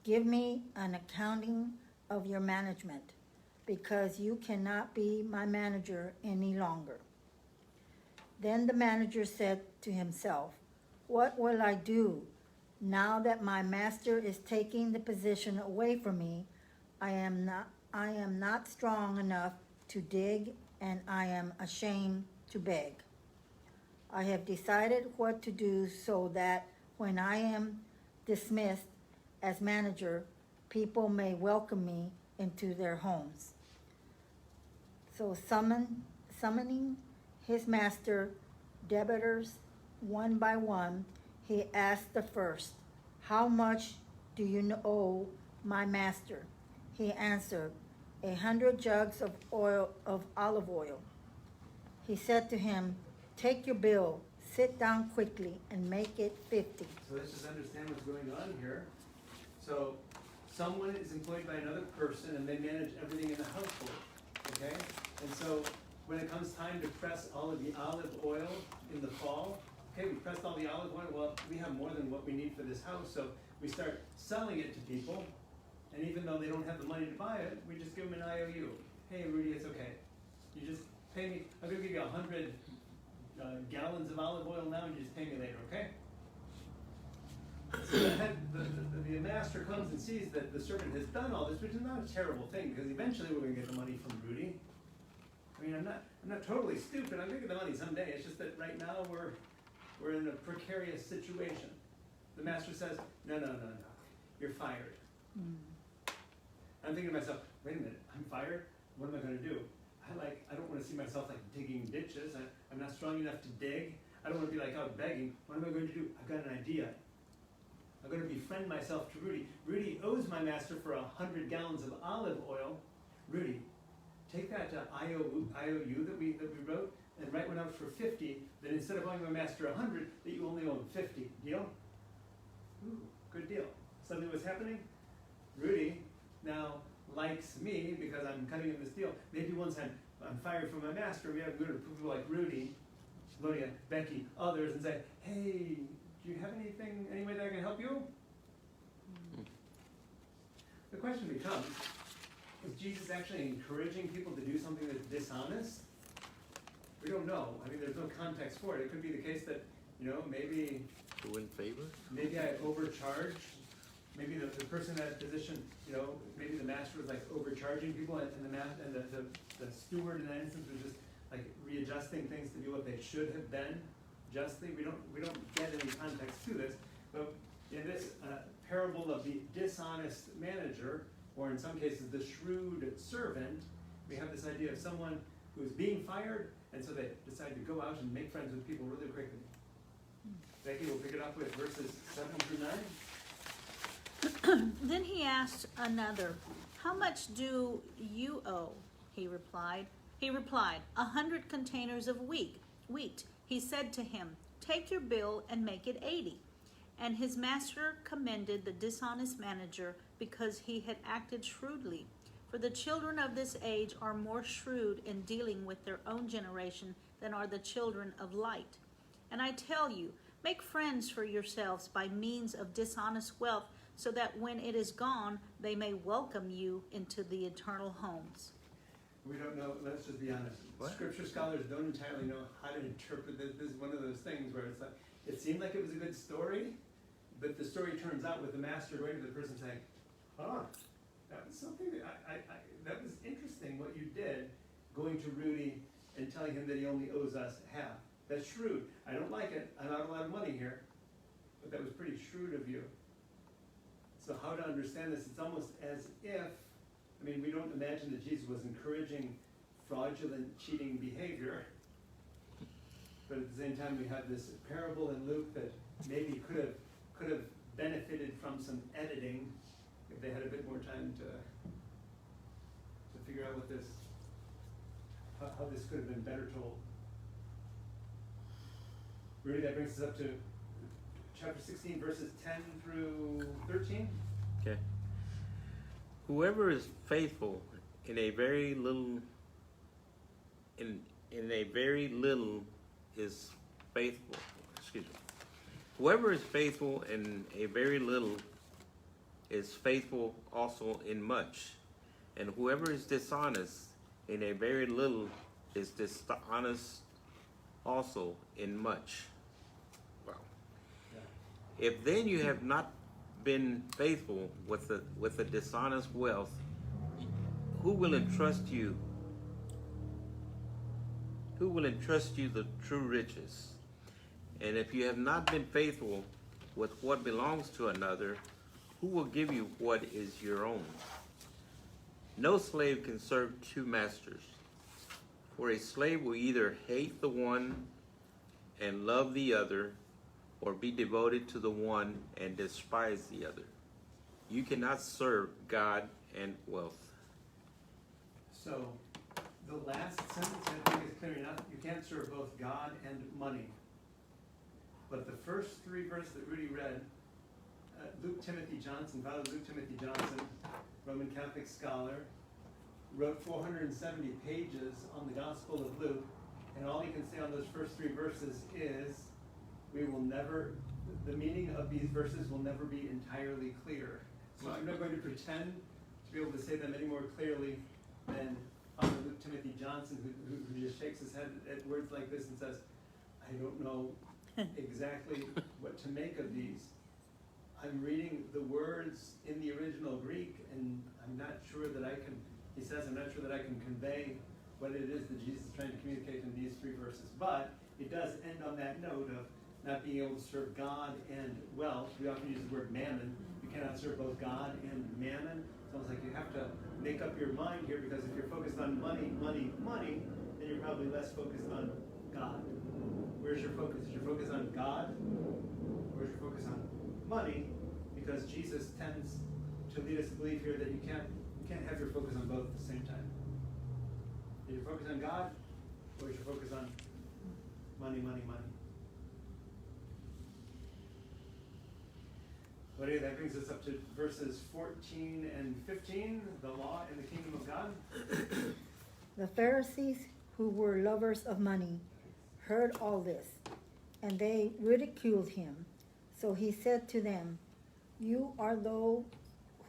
[SPEAKER 3] Give me an accounting of your management, because you cannot be my manager any longer. Then the manager said to himself, what will I do now that my master is taking the position away from me? I am not strong enough to dig, and I am ashamed to beg. I have decided what to do so that when I am dismissed as manager, people may welcome me into their homes. So summoning his master debtors one by one, he asked the first, how much do you owe my master? He answered, 100 jugs of olive oil. He said to him, take your bill, sit down quickly, and make it 50.
[SPEAKER 1] So let's just understand what's going on here. So someone is employed by another person, and they manage everything in the household. Okay? And so when it comes time to press all of the olive oil in the fall, okay, we pressed all the olive oil, well, we have more than what we need for this house, so we start selling it to people, and even though they don't have the money to buy it, we just give them an IOU. Hey, Rudy, it's okay. You just pay me, I'm going to give you 100 gallons of olive oil now, and you just pay me later, okay? So the master comes and sees that the servant has done all this, which is not a terrible thing, because eventually we're going to get the money from Rudy. I mean, I'm not totally stupid. I'm going to get the money someday. It's just that right now we're in a precarious situation. The master says, no, you're fired. I'm thinking to myself, wait a minute, I'm fired? What am I going to do? I don't want to see myself like digging ditches. I'm not strong enough to dig. I don't want to be like out begging. What am I going to do? I've got an idea. I'm going to befriend myself to Rudy. Rudy owes my master for 100 gallons of olive oil. Rudy, take that IOU that we wrote and write one out for 50. Then instead of owing my master 100, that you only owe him 50. Deal? Ooh, good deal. suddenly what's happening? Rudy now likes me because I'm cutting him this deal. Maybe once I'm fired from my master, we have to go to people like Rudy, Gloria, Becky, others, and say, hey, do you have any way that I can help you? The question becomes, is Jesus actually encouraging people to do something that's dishonest? We don't know. I mean, there's no context for it. It could be the case that, maybe
[SPEAKER 2] To win favor?
[SPEAKER 1] maybe I overcharged. Maybe the person in that position, maybe the master was like overcharging people, and the steward in that instance was just like readjusting things to be what they should have been justly. We don't get any context to this, but in this parable of the dishonest manager, or in some cases the shrewd servant, we have this idea of someone who is being fired, and so they decide to go out and make friends with people really quickly. Becky will pick it up with verses 7 through 9.
[SPEAKER 4] Then he asked another, how much do you owe? He replied, 100 containers of wheat. He said to him, take your bill and make it 80. And his master commended the dishonest manager because he had acted shrewdly. For the children of this age are more shrewd in dealing with their own generation than are the children of light. And I tell you, make friends for yourselves by means of dishonest wealth, so that when it is gone, they may welcome you into the eternal homes.
[SPEAKER 1] We don't know, let's just be honest.
[SPEAKER 2] What?
[SPEAKER 1] Scripture scholars don't entirely know how to interpret this. This is one of those things where it's like, it seemed like it was a good story, but the story turns out with the master going to the person saying, that was something that was interesting what you did, going to Rudy and telling him that he only owes us half. That's shrewd. I don't like it. I'm out a lot of money here, but that was pretty shrewd of you. So how to understand this? It's almost as if, we don't imagine that Jesus was encouraging fraudulent, cheating behavior, but at the same time we have this parable in Luke that maybe could have benefited from some editing if they had a bit more time to figure out how this could have been better told. Rudy, that brings us up to chapter 16, verses 10 through 13.
[SPEAKER 2] Okay. Whoever is faithful in a very little is faithful. Excuse me. Whoever is faithful in a very little is faithful also in much. And whoever is dishonest in a very little is dishonest also in much. Wow.
[SPEAKER 1] Yeah.
[SPEAKER 2] If then you have not been faithful with the dishonest wealth, who will entrust you? Who will entrust you the true riches? And if you have not been faithful with what belongs to another, who will give you what is your own? No slave can serve two masters, for a slave will either hate the one and love the other, or be devoted to the one and despise the other. You cannot serve God and wealth.
[SPEAKER 1] So, the last sentence I think is clear enough. You can't serve both God and money. But the first three verses that Rudy read, Father Luke Timothy Johnson, Roman Catholic scholar, wrote 470 pages on the Gospel of Luke, and all he can say on those first three verses is, the meaning of these verses will never be entirely clear. So I'm not going to pretend to be able to say them any more clearly than Father Luke Timothy Johnson, who just shakes his head at words like this and says, I don't know exactly what to make of these. I'm reading the words in the original Greek, and I'm not sure that I can convey what it is that Jesus is trying to communicate in these three verses. But it does end on that note of not being able to serve God and wealth. We often use the word mammon. You cannot serve both God and mammon. It's almost like you have to make up your mind here, because if you're focused on money, then you're probably less focused on God. Where's your focus? Is your focus on God? Or is your focus on money? Because Jesus tends to lead us to believe here that you can't have your focus on both at the same time. Is your focus on God, or is your focus on money? Well, anyway, that brings us up to verses 14 and 15, the law in the kingdom of God.
[SPEAKER 3] The Pharisees, who were lovers of money, heard all this, and they ridiculed him. So he said to them, "You are those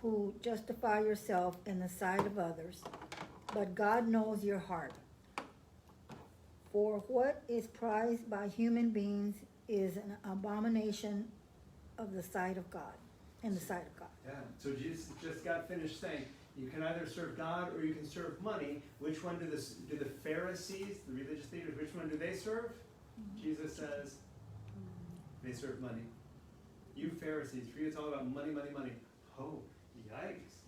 [SPEAKER 3] who justify yourself in the sight of others, but God knows your heart. For what is prized by human beings is an abomination of the sight of God, in the sight of God."
[SPEAKER 1] Yeah, so Jesus just got finished saying, you can either serve God or you can serve money. Which one do the Pharisees, the religious leaders, which one do they serve? Jesus says, they serve money. You Pharisees, for you it's all about money, money, money. Oh, yikes.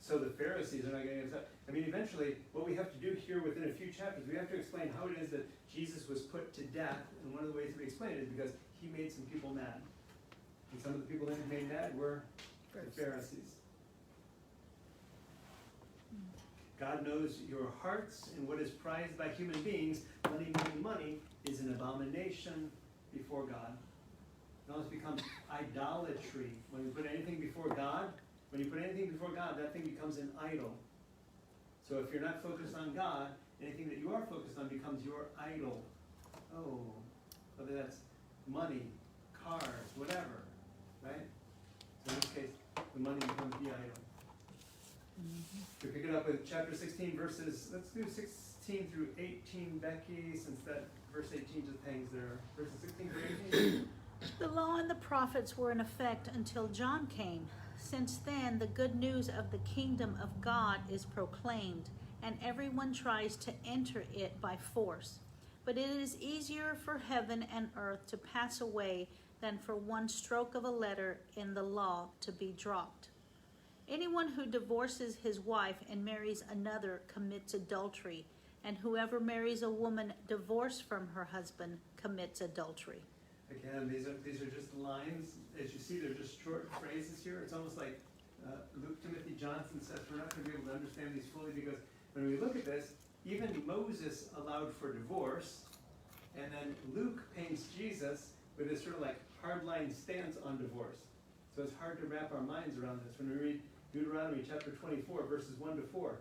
[SPEAKER 1] So the Pharisees are not getting upset. I mean, eventually, what we have to do here within a few chapters, we have to explain how it is that Jesus was put to death. And one of the ways that we explain it is because he made some people mad. And some of the people that he made mad were the Pharisees. God knows your hearts, and what is prized by human beings, money, money, money, is an abomination before God. It almost becomes idolatry. When you put anything before God, that thing becomes an idol. So if you're not focused on God, anything that you are focused on becomes your idol. Oh, whether that's money, cars, whatever, right? So in this case, the money becomes the idol. We pick it up with chapter 16 verses, let's do 16 through 18, Becky, since that verse 18 just hangs there. Verses 16 through 18.
[SPEAKER 4] The law and the prophets were in effect until John came. Since then, the good news of the kingdom of God is proclaimed, and everyone tries to enter it by force. But it is easier for heaven and earth to pass away than for one stroke of a letter in the law to be dropped. Anyone who divorces his wife and marries another commits adultery, and whoever marries a woman divorced from her husband commits adultery.
[SPEAKER 1] Again, these are just lines. As you see, they're just short phrases here. It's almost like Luke Timothy Johnson says, we're not going to be able to understand these fully because when we look at this, even Moses allowed for divorce, and then Luke paints Jesus with this sort of like hardline stance on divorce. So it's hard to wrap our minds around this. When we read Deuteronomy chapter 24, verses 1 to 4,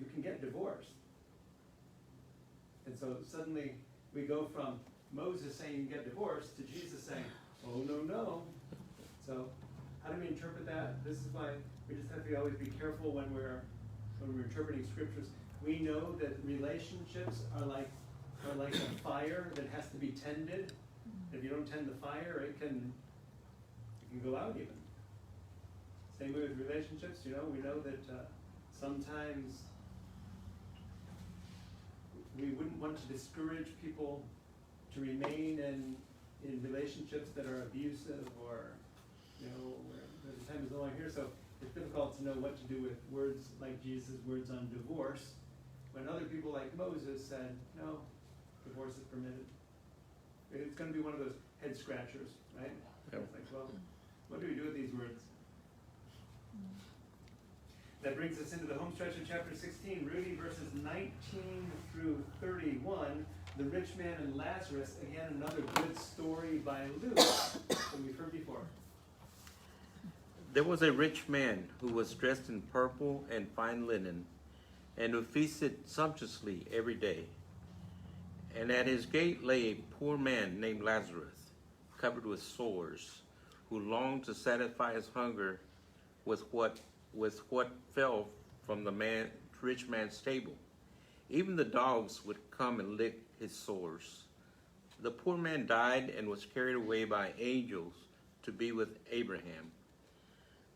[SPEAKER 1] you can get divorced. And so suddenly we go from Moses saying you can get divorced to Jesus saying, oh, no, no. So how do we interpret that? This is why we just have to always be careful when we're interpreting scriptures. We know that relationships are like a fire that has to be tended. If you don't tend the fire, it can go out even. Same way with relationships, we know that sometimes we wouldn't want to discourage people to remain in relationships that are abusive or, where the time is no longer here. So it's difficult to know what to do with words like Jesus' words on divorce when other people like Moses said, no, divorce is permitted. It's going to be one of those head scratchers, right? Yep. It's like, well, what do we do with these words? That brings us into the home stretch of chapter 16, Rudy, verses 19 through 31. The Rich Man and Lazarus, again, another good story by Luke that we've heard before.
[SPEAKER 2] There was a rich man who was dressed in purple and fine linen, and who feasted sumptuously every day. And at his gate lay a poor man named Lazarus, covered with sores, who longed to satisfy his hunger with what fell from the rich man's table. Even the dogs would come and lick his sores. The poor man died and was carried away by angels to be with Abraham.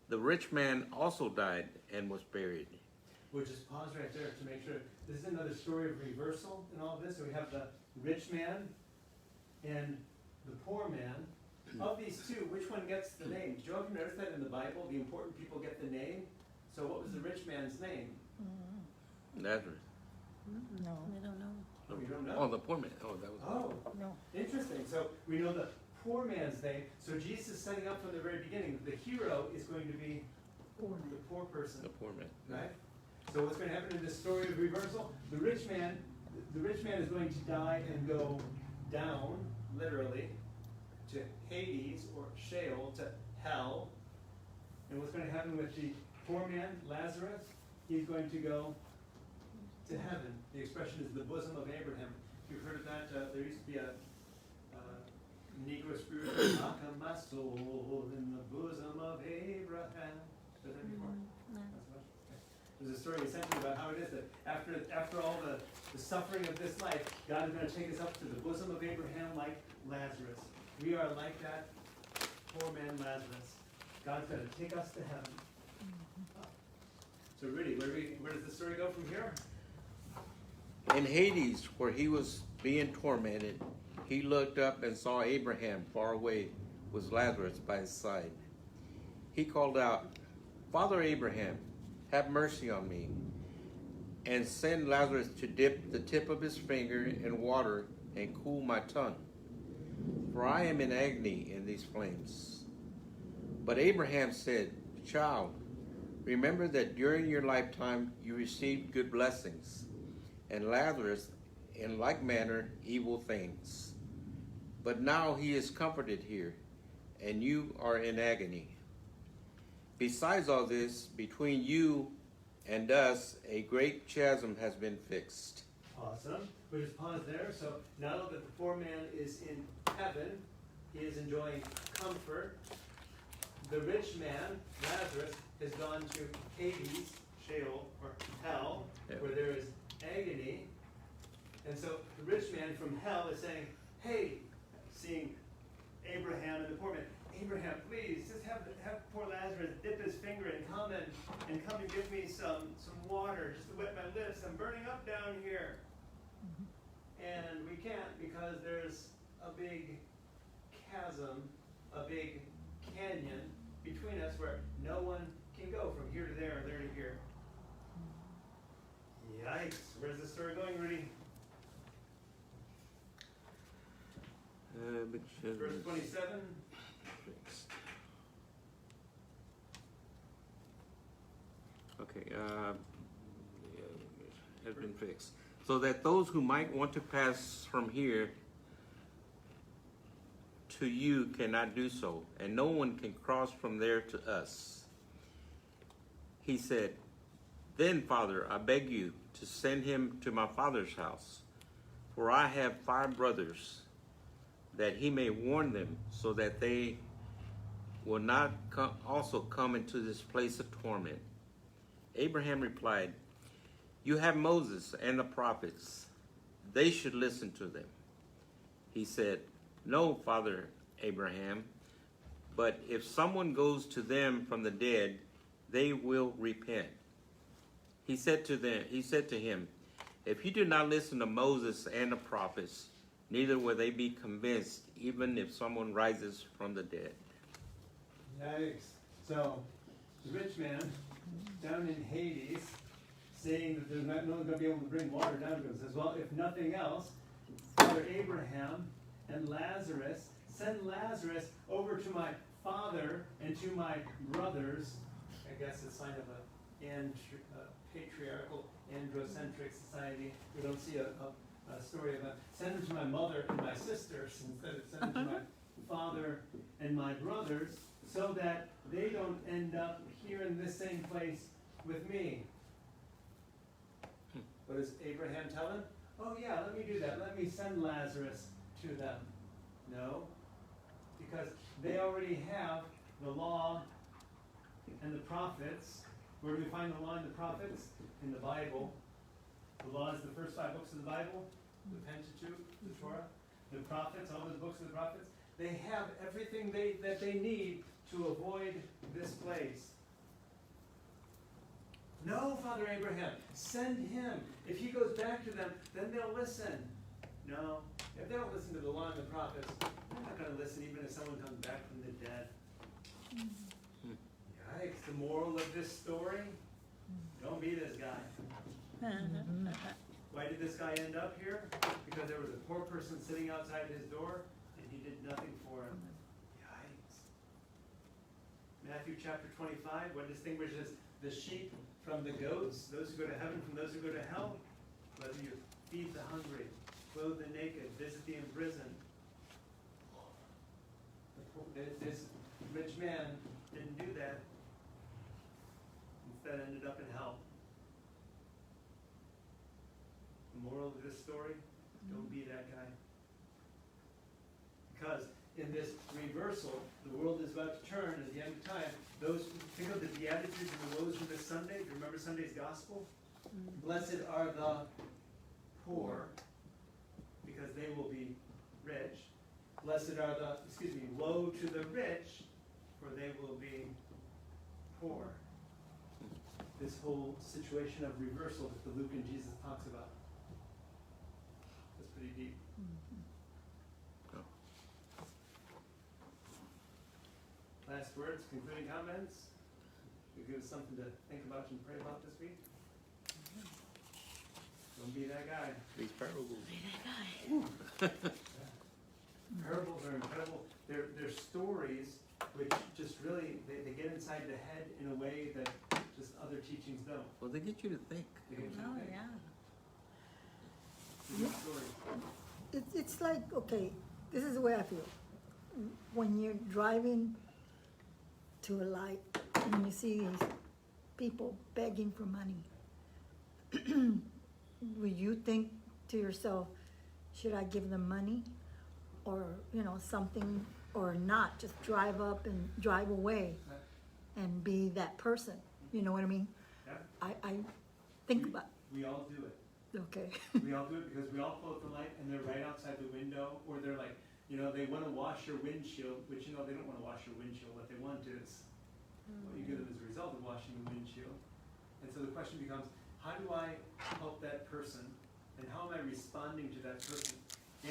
[SPEAKER 2] The rich man also died and was buried.
[SPEAKER 1] We'll just pause right there to make sure. This is another story of reversal in all of this. So we have the rich man and the poor man. Of these two, which one gets the name? Did you ever notice that in the Bible? The important people get the name. So what was the rich man's name?
[SPEAKER 2] Lazarus.
[SPEAKER 3] No.
[SPEAKER 4] I don't know.
[SPEAKER 1] Oh, you don't know?
[SPEAKER 2] Oh, the poor man. Oh, that was.
[SPEAKER 1] Oh,
[SPEAKER 3] No.
[SPEAKER 1] interesting. So we know the poor man's name. So Jesus is setting up from the very beginning. The hero is going to be the poor person.
[SPEAKER 2] The poor man.
[SPEAKER 1] Right? So what's going to happen in this story of reversal? The rich man is going to die and go down, literally, to Hades, or Sheol, to hell. And what's going to happen with the poor man, Lazarus? He's going to go to heaven. The expression is the bosom of Abraham. You've heard of that? There used to be a Negro spiritual, knock on my soul in the bosom of Abraham. Heard that before?
[SPEAKER 4] No.
[SPEAKER 1] There's a story essentially about how it is that after all the suffering of this life, God is going to take us up to the bosom of Abraham like Lazarus. We are like that poor man Lazarus. God's going to take us to heaven. So Rudy, where does the story go from here?
[SPEAKER 2] In Hades, where he was being tormented, he looked up and saw Abraham far away with Lazarus by his side. He called out, "Father Abraham, have mercy on me, and send Lazarus to dip the tip of his finger in water and cool my tongue, for I am in agony in these flames." But Abraham said, "Child, remember that during your lifetime you received good blessings, and Lazarus in like manner evil things. But now he is comforted here, and you are in agony. Besides all this, between you and us a great chasm has been fixed."
[SPEAKER 1] Awesome. We just pause there. So now that the poor man is in heaven, he is enjoying comfort. The rich man, Lazarus, has gone to Hades, Sheol, or hell, where there is agony. And so the rich man from hell is saying, "Hey," seeing Abraham and the poor man, "Abraham, please, just have poor Lazarus dip his finger and come and give me some water just to wet my lips. I'm burning up down here." And we can't because there's a big chasm, a big canyon between us where no one can go from here to there or there to here. Yikes. Where's the story going, Rudy? Verse 27.
[SPEAKER 2] Okay, has been fixed. So that those who might want to pass from here to you cannot do so, and no one can cross from there to us. He said, "Then, Father, I beg you to send him to my father's house, for I have 5 brothers, that he may warn them, so that they will not also come into this place of torment." Abraham replied, "You have Moses and the prophets. They should listen to them." He said, "No, Father Abraham, but if someone goes to them from the dead, they will repent." He said to him, "If you do not listen to Moses and the prophets, neither will they be convinced, even if someone rises from the dead."
[SPEAKER 1] Yikes. So, the rich man down in Hades, saying that there's no one's going to be able to bring water down to him, says, "Well, if nothing else, Father Abraham and Lazarus, send Lazarus over to my father and to my brothers." I guess it's sign of a patriarchal, androcentric society. We don't see a story of send them to my mother and my sisters, instead of send them to my father and my brothers, so that they don't end up here in this same place with me. What does Abraham tell him? "Oh yeah, let me do that. Let me send Lazarus to them." No, because they already have the law and the prophets. Where do we find the law and the prophets? In the Bible. The law is the first 5 books of the Bible, the Pentateuch, the Torah, the prophets, all those books of the prophets. They have everything that they need to avoid this place. "No, Father Abraham, send him. If he goes back to them, then they'll listen." No, if they don't listen to the law and the prophets, they're not going to listen even if someone comes back from the dead. Yikes, the moral of this story? Don't be this guy. Why did this guy end up here? Because there was a poor person sitting outside his door, and he did nothing for him. Yikes. Matthew chapter 25, what distinguishes the sheep from the goats, those who go to heaven from those who go to hell? Whether you feed the hungry, clothe the naked, visit the imprisoned. This rich man didn't do that. Instead ended up in hell. The moral of this story, don't be that guy. Because in this reversal, the world is about to turn at the end of time. Think of the Beatitudes and the woes from this Sunday. Do you remember Sunday's gospel? Blessed are the poor, because they will be rich. Blessed are woe to the rich, for they will be poor. This whole situation of reversal that the Luke and Jesus talks about. That's pretty deep. Last words, concluding comments? Should give us something to think about and pray about this week? Don't be that guy.
[SPEAKER 2] These parables.
[SPEAKER 1] Parables are incredible. They're stories which just really, they get inside the head in a way that just other teachings don't.
[SPEAKER 2] Well, they get you to think.
[SPEAKER 1] They get you to
[SPEAKER 4] Oh,
[SPEAKER 1] think.
[SPEAKER 4] yeah.
[SPEAKER 1] It's a good story.
[SPEAKER 3] It's like, okay, this is the way I feel. When you're driving to a light and you see these people begging for money, will you think to yourself, should I give them money or, something, or not? Just drive up and drive away and be that person. You know what I mean?
[SPEAKER 1] Yeah.
[SPEAKER 3] I think about,
[SPEAKER 1] We all do it.
[SPEAKER 3] okay.
[SPEAKER 1] We all do it because we all pull up the light and they're right outside the window, or they're like, they want to wash your windshield, which they don't want to wash your windshield. What they want is what you give them as a result of washing the windshield. And so the question becomes, how do I help that person, and how am I responding to that person?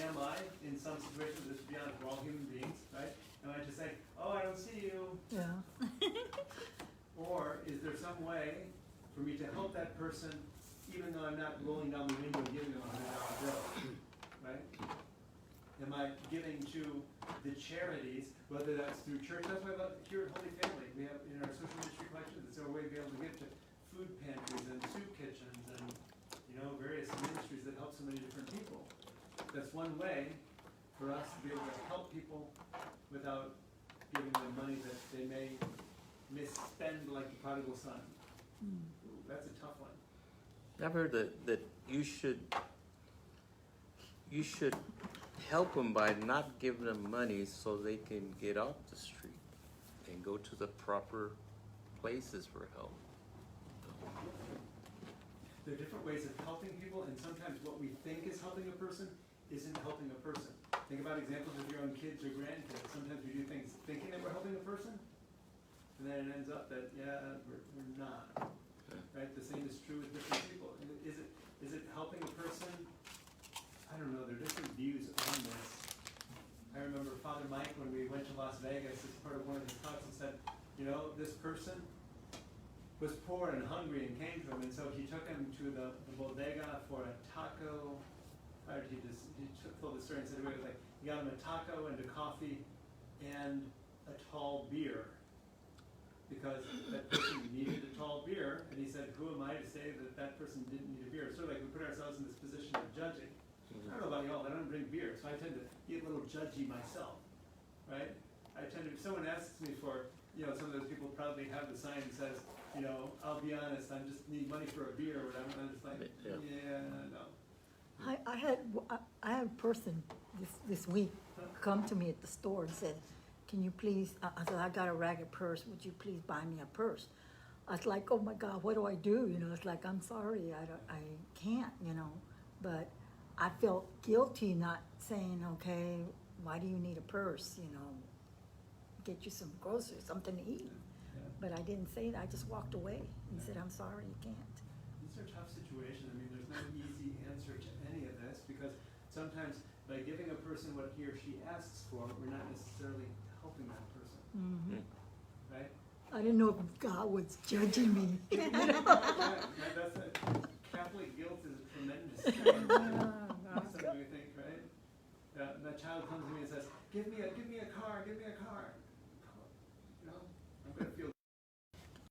[SPEAKER 1] Am I, in some situations, let's be honest, we're all human beings, right? Am I just saying, oh, I don't see you?
[SPEAKER 3] Yeah.
[SPEAKER 1] Or is there some way for me to help that person, even though I'm not rolling down the window and giving them a $100 bill, right? Am I giving to the charities, whether that's through church? That's why I love here at Holy Family. We have in our social ministry collections, it's our way to be able to give to food pantries and soup kitchens and various ministries that help so many different people. That's one way for us to be able to help people without giving them money that they may misspend, like the Prodigal Son. Ooh, that's a tough one.
[SPEAKER 2] I've heard that you should help them by not giving them money so they can get off the street and go to the proper places for help.
[SPEAKER 1] There are different ways of helping people, and sometimes what we think is helping a person isn't helping a person. Think about examples of your own kids or grandkids. Sometimes we do things thinking that we're helping a person, and then it ends up that, we're not. Right? The same is true with different people. Is it helping a person? I don't know. There are different views on this. I remember Father Mike, when we went to Las Vegas, as part of one of his talks, he said, this person was poor and hungry and came to him, and so he took him to the bodega for a taco. He told the story and said, he got him a taco and a coffee and a tall beer, because that person needed a tall beer, and he said, who am I to say that person didn't need a beer? Sort of like we put ourselves in this position of judging. I don't know about y'all, but I don't drink beer, so I tend to be a little judgy myself, right? If someone asks me for, some of those people probably have the sign that says, I'll be honest, I just need money for a beer or whatever, and I'm just like, no.
[SPEAKER 3] I had a person this week come to me at the store and said, can you please, I said, I got a ragged purse, would you please buy me a purse? I was like, oh my God, what do I do? It's like, I'm sorry, I can't, but I felt guilty not saying, okay, why do you need a purse? Get you some groceries, something to eat.
[SPEAKER 1] Yeah.
[SPEAKER 3] But I didn't say that, I just walked away and said, I'm sorry, you can't.
[SPEAKER 1] These are tough situations. There's no easy answer to any of this, because sometimes by giving a person what he or she asks for, we're not necessarily helping that person.
[SPEAKER 3] Mm-hmm.
[SPEAKER 1] Right?
[SPEAKER 3] I didn't know if God was judging me.
[SPEAKER 1] That's Catholic guilt is